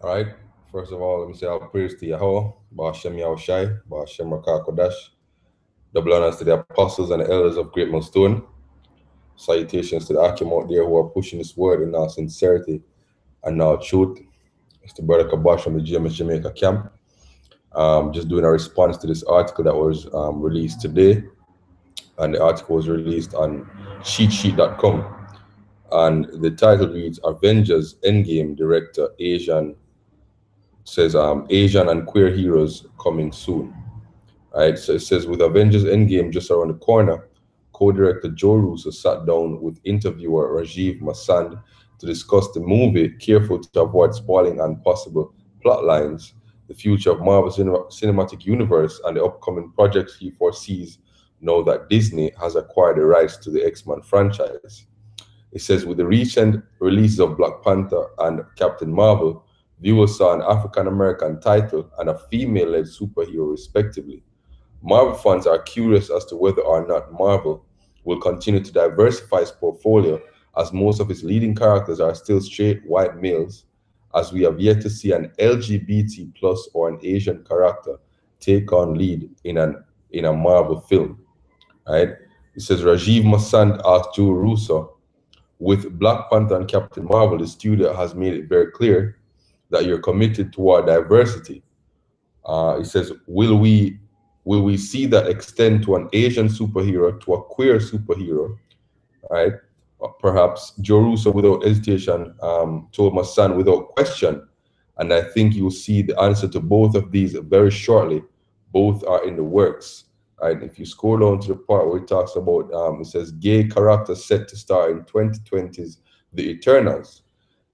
All right. First of all, let me say all praise to Yahweh, Ba'ashem Yahushai, Ba'ashem Rakah Kodash, double honors to the apostles and the elders of Great Millstone. Salutations to the Akim out there who are pushing this word in our sincerity and our truth. It's the brother Kabash from the GMS Jamaica camp. Just doing a response to this article that was released today. And the article was released on cheatsheet.com. And the title reads Avengers Endgame director Asian says Asian and queer heroes coming soon. Right, so it says with Avengers Endgame just around the corner, co-director Joe Russo sat down with interviewer Rajiv Masand to discuss the movie, careful to avoid spoiling and possible plot lines, the future of Marvel Cinematic Universe, and the upcoming projects he foresees now that Disney has acquired the rights to the X-Men franchise. It says with the recent releases of Black Panther and Captain Marvel, viewers saw an African American title and a female-led superhero respectively. Marvel fans are curious as to whether or not Marvel will continue to diversify its portfolio, as most of its leading characters are still straight white males, as we have yet to see an LGBT plus or an Asian character take on lead in a Marvel film. Right? It says Rajiv Masand asked Joe Russo, with Black Panther and Captain Marvel, the studio has made it very clear that you're committed toward diversity. It says, will we see that extend to an Asian superhero, to a queer superhero, right? Perhaps Joruso, without hesitation, told my son without question, and I think you'll see the answer to both of these very shortly. Both are in the works. Right? If you scroll down to the part where it talks about, it says gay character set to star in 2020's The Eternals.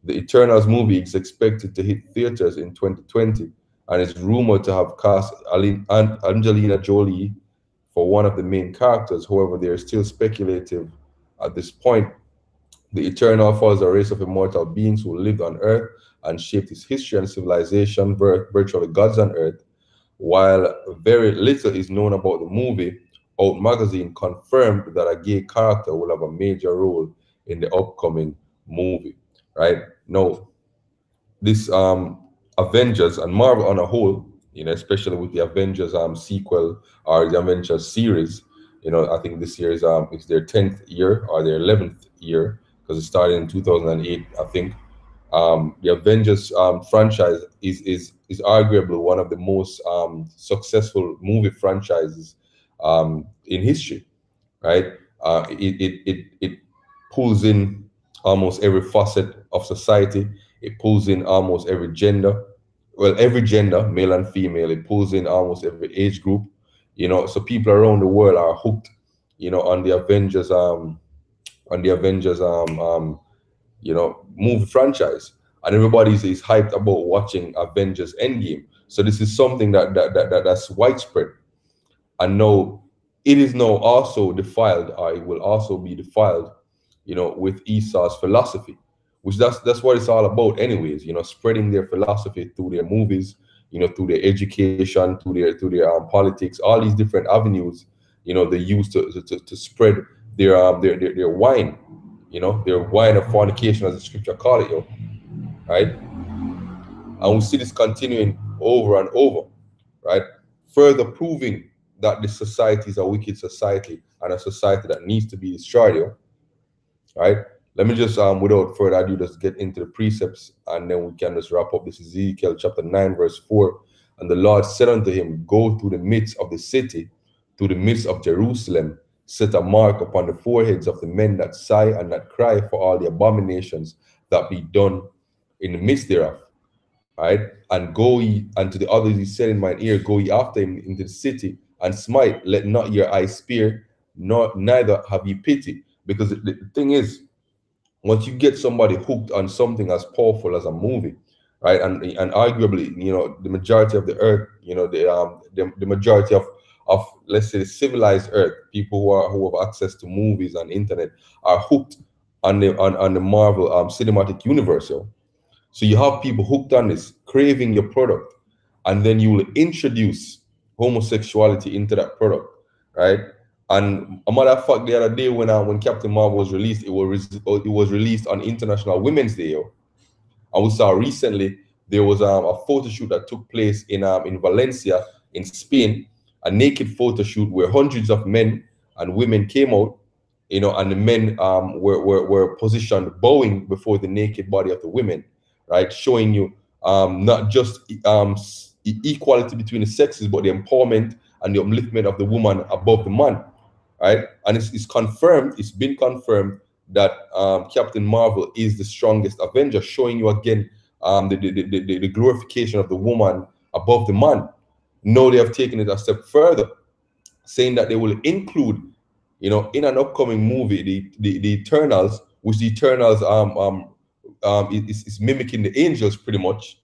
The Eternals movie is expected to hit theaters in 2020 and is rumored to have cast Angelina Jolie for one of the main characters. However, they are still speculative at this point. The Eternal follows a race of immortal beings who lived on Earth and shaped its history and civilization, virtually gods on Earth. While very little is known about the movie, Out magazine confirmed that a gay character will have a major role in the upcoming movie. Right now, this Avengers and Marvel on a whole, especially with the Avengers sequel or the Avengers series, I think this year is their 10th year or their 11th year because it started in 2008, I think. The Avengers franchise is arguably one of the most successful movie franchises in history, right? It pulls in almost every facet of society. It pulls in almost every gender. Well, every gender, male and female. It pulls in almost every age group. So people around the world are hooked, on the Avengers, movie franchise, and everybody is hyped about watching Avengers Endgame. So this is something that's widespread, and now it is now also defiled, or it will also be defiled, with Esau's philosophy, which that's what it's all about, anyways. Spreading their philosophy through their movies, through their education, through their politics, all these different avenues, they use to spread their wine, their wine of fornication, as the scripture call it, right? And we see this continuing over and over, right? Further proving that this society is a wicked society and a society that needs to be destroyed, right? Let me just, without further ado, just get into the precepts, and then we can just wrap up. This is Ezekiel chapter 9, verse 4. And the Lord said unto him, go through the midst of the city, through the midst of Jerusalem, set a mark upon the foreheads of the men that sigh and that cry for all the abominations that be done in the midst thereof. Right? And go ye, and to the others he said in mine ear, go ye after him into the city and smite, let not your eyes spear, nor neither have ye pity. Because the thing is, once you get somebody hooked on something as powerful as a movie, right, and arguably, the majority of the earth, the majority of let's say the civilized earth, people who have access to movies and internet are hooked on the Marvel cinematic universe. So you have people hooked on this, craving your product, and then you will introduce homosexuality into that product, right? And a matter of fact, the other day when Captain Marvel was released, it was released on International Women's Day, and we saw recently there was a photo shoot that took place in Valencia, in Spain, a naked photo shoot where hundreds of men and women came out, and the men were positioned bowing before the naked body of the women, right? Showing you not just equality between the sexes, but the empowerment and the upliftment of the woman above the man, right? And it's confirmed, it's been confirmed that Captain Marvel is the strongest Avenger, showing you again the glorification of the woman above the man. Now they have taken it a step further, saying that they will include, in an upcoming movie, the Eternals, which the Eternals is mimicking the angels pretty much,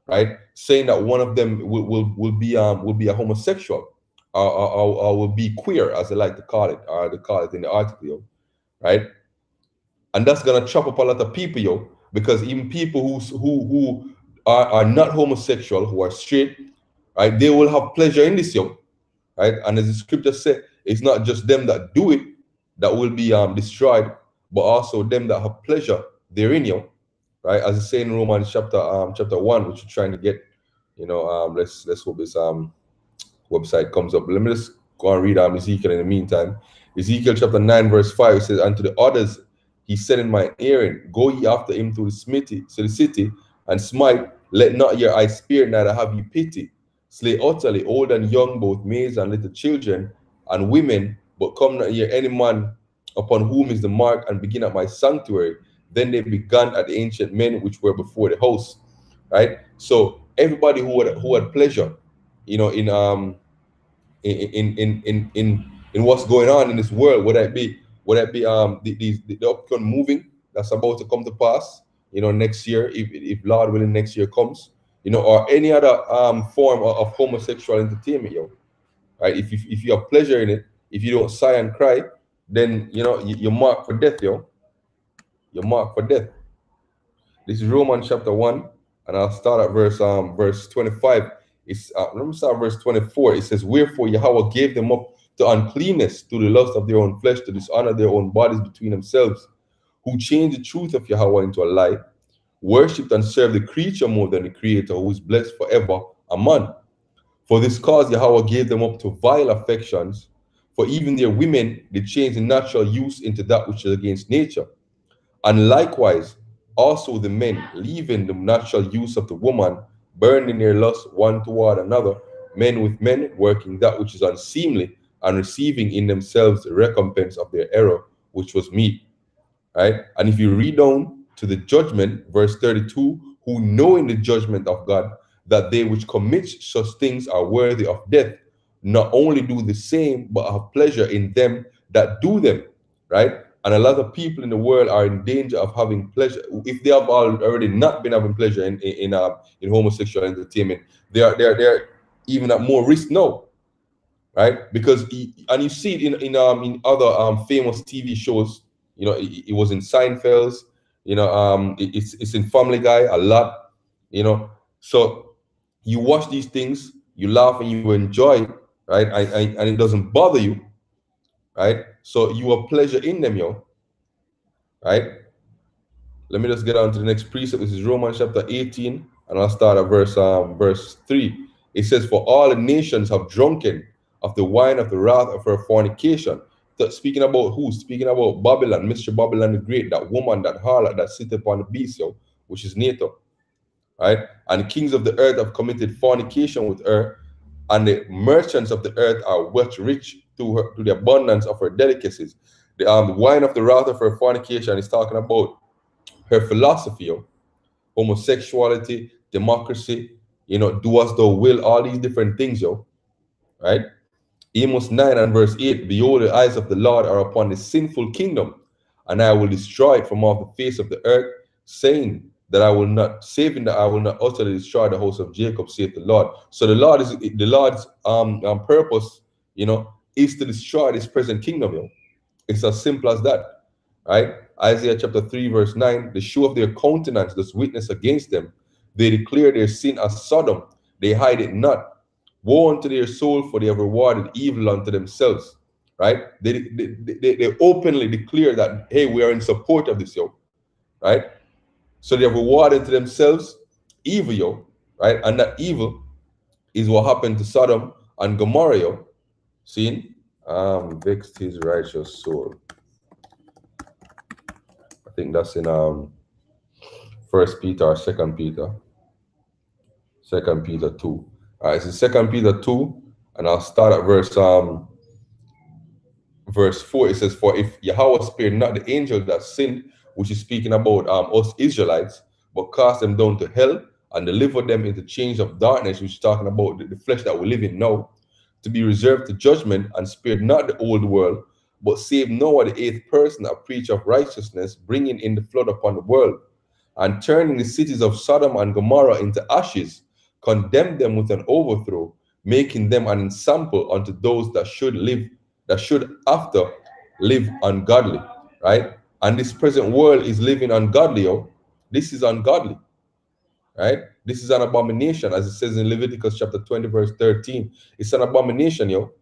right? Saying that one of them will be a homosexual, or will be queer, as they like to call it, or they call it in the article, right? And that's gonna chop up a lot of people, because even people who are not homosexual, who are straight, right, they will have pleasure in this, right? And as the scripture said, it's not just them that do it that will be destroyed, but also them that have pleasure therein, right? As it say in Romans chapter 1, which you're trying to get, let's hope this website comes up. Let me just go and read Ezekiel in the meantime. Ezekiel chapter 9, verse 5, it says, "And to the others he said in my hearing, Go ye after him to the city, and smite, let not your eyes spare, neither have ye pity. Slay utterly old and young, both maids and little children, and women, but come not near any man upon whom is the mark, and begin at my sanctuary. Then they began at the ancient men which were before the house." Right? So everybody who had pleasure, in in what's going on in this world, would that be the upcoming moving that's about to come to pass, next year, if Lord willing next year comes, or any other form of homosexual entertainment, right? If you have pleasure in it, if you don't sigh and cry, then you're marked for death, you're marked for death. This is Romans chapter 1, and I'll start at verse 25. Let me start at verse 24. It says, "Wherefore Yahweh gave them up to uncleanness, to the lust of their own flesh, to dishonor their own bodies between themselves, who changed the truth of Yahweh into a lie, worshipped and served the creature more than the Creator, who is blessed forever. Amen. For this cause Yahweh gave them up to vile affections, for even their women did change the natural use into that which is against nature. And likewise, also the men, leaving the natural use of the woman, burned in their lust one toward another, men with men, working that which is unseemly, and receiving in themselves the recompense of their error, which was meet." Right? And if you read down to the judgment, verse 32, "Who knowing the judgment of God, that they which commit such things are worthy of death, not only do the same, but have pleasure in them that do them." Right? And a lot of people in the world are in danger of having pleasure. If they have already not been having pleasure in homosexual entertainment, they're even at more risk now, right? Because and you see it in other famous TV shows. It was in Seinfeld's. It's in Family Guy a lot. So you watch these things, you laugh and you enjoy it, right? And it doesn't bother you, right? So you have pleasure in them, right? Let me just get on to the next precept. This is Romans chapter 18, and I'll start at verse 3. It says, "For all the nations have drunken of the wine of the wrath of her fornication." Speaking about who? Speaking about Babylon, Mr. Babylon the Great, that woman, that harlot that sitteth upon the beast, which is NATO, right? "And the kings of the earth have committed fornication with her, and the merchants of the earth are what rich to the abundance of her delicacies." The wine of the wrath of her fornication is talking about her philosophy, homosexuality, democracy, do as thou will, all these different things, right? Amos 9 and verse 8, "Behold, the eyes of the Lord are upon the sinful kingdom, and I will destroy it from off the face of the earth, saving that I will not utterly destroy the house of Jacob, saith the Lord." So the Lord's purpose, is to destroy this present kingdom, It's as simple as that. Right? Isaiah chapter 3, verse 9, "The show of their countenance does witness against them. They declare their sin as Sodom, they hide it not. Woe unto their soul, for they have rewarded evil unto themselves." Right? They openly declare that, hey, we are in support of this, right? So they have rewarded to themselves evil, yo, right? And that evil is what happened to Sodom and Gomorrah, yo. Seen? Vexed his righteous soul. I think that's in First Peter or Second Peter. Second Peter 2. All right, it's in Second Peter 2, and I'll start at verse 4. It says, "For if Yahweh spared not the angel that sinned," which is speaking about us Israelites, "but cast them down to hell and delivered them into chains of darkness," which is talking about the flesh that we live in now, "to be reserved to judgment, and spared not the old world, but saved Noah the eighth person, a preacher of righteousness, bringing in the flood upon the world, and turning the cities of Sodom and Gomorrah into ashes, condemned them with an overthrow, making them an ensample unto those that should after live ungodly," right? And this present world is living ungodly, yo. This is ungodly, right? This is an abomination, as it says in Leviticus chapter 20, verse 13. It's an abomination, yo,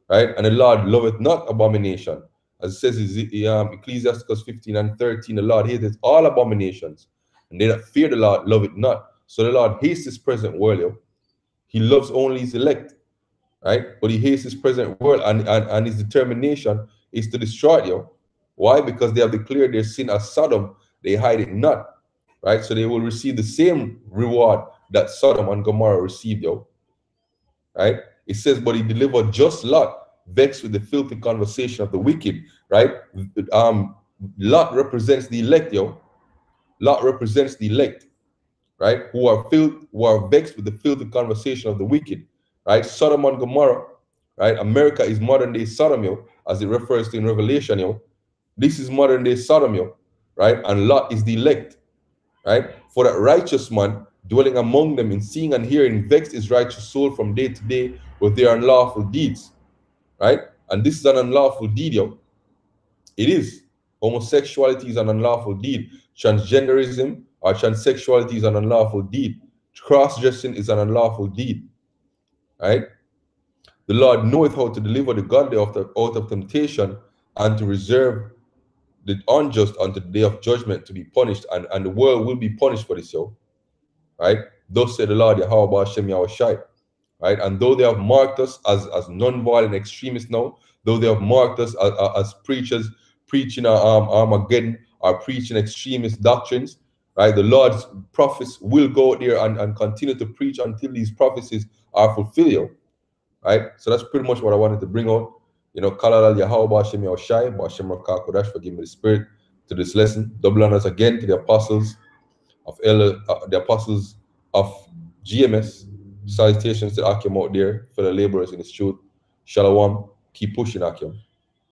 right? And the Lord loveth not abomination. As it says in Ecclesiasticus 15 and 13, the Lord hateth all abominations, and they that fear the Lord love it not. So the Lord hates this present world, yo. He loves only his elect, right? But he hates his present world, and his determination is to destroy it, yo. Why? Because they have declared their sin as Sodom, they hide it not, right? So they will receive the same reward that Sodom and Gomorrah received, yo, right? It says, "But he delivered just Lot, vexed with the filthy conversation of the wicked," right? Lot represents the elect, yo. Lot represents the elect, right? Who are vexed with the filthy conversation of the wicked, right? Sodom and Gomorrah, right? America is modern day Sodom, yo, as it refers to in Revelation, yo. This is modern day Sodom, yo, right? And Lot is the elect, right? "For that righteous man dwelling among them, in seeing and hearing, vexed his righteous soul from day to day with their unlawful deeds," right? And this is an unlawful deed, yo. It is. Homosexuality is an unlawful deed. Transgenderism or transsexuality is an unlawful deed. Cross-dressing is an unlawful deed, right? "The Lord knoweth how to deliver the godly out of temptation, and to reserve the unjust unto the day of judgment to be punished," and the world will be punished for this, yo, right? "Thus said the Lord, Yahweh Hashem Yahushai," right? And though they have marked us as non-violent extremists now, though they have marked us as preachers preaching Armageddon or preaching extremist doctrines, right? The Lord's prophets will go out there and continue to preach until these prophecies are fulfilled, right? So that's pretty much what I wanted to bring out. You know, Kalal Yahweh Hashem Yahushai, Hashem Rakah Kodash, for giving me the spirit to this lesson. Double honors again to the apostles the apostles of GMS. Salutations to Akim out there, for the laborers in his truth. Shalom. Keep pushing, Akim.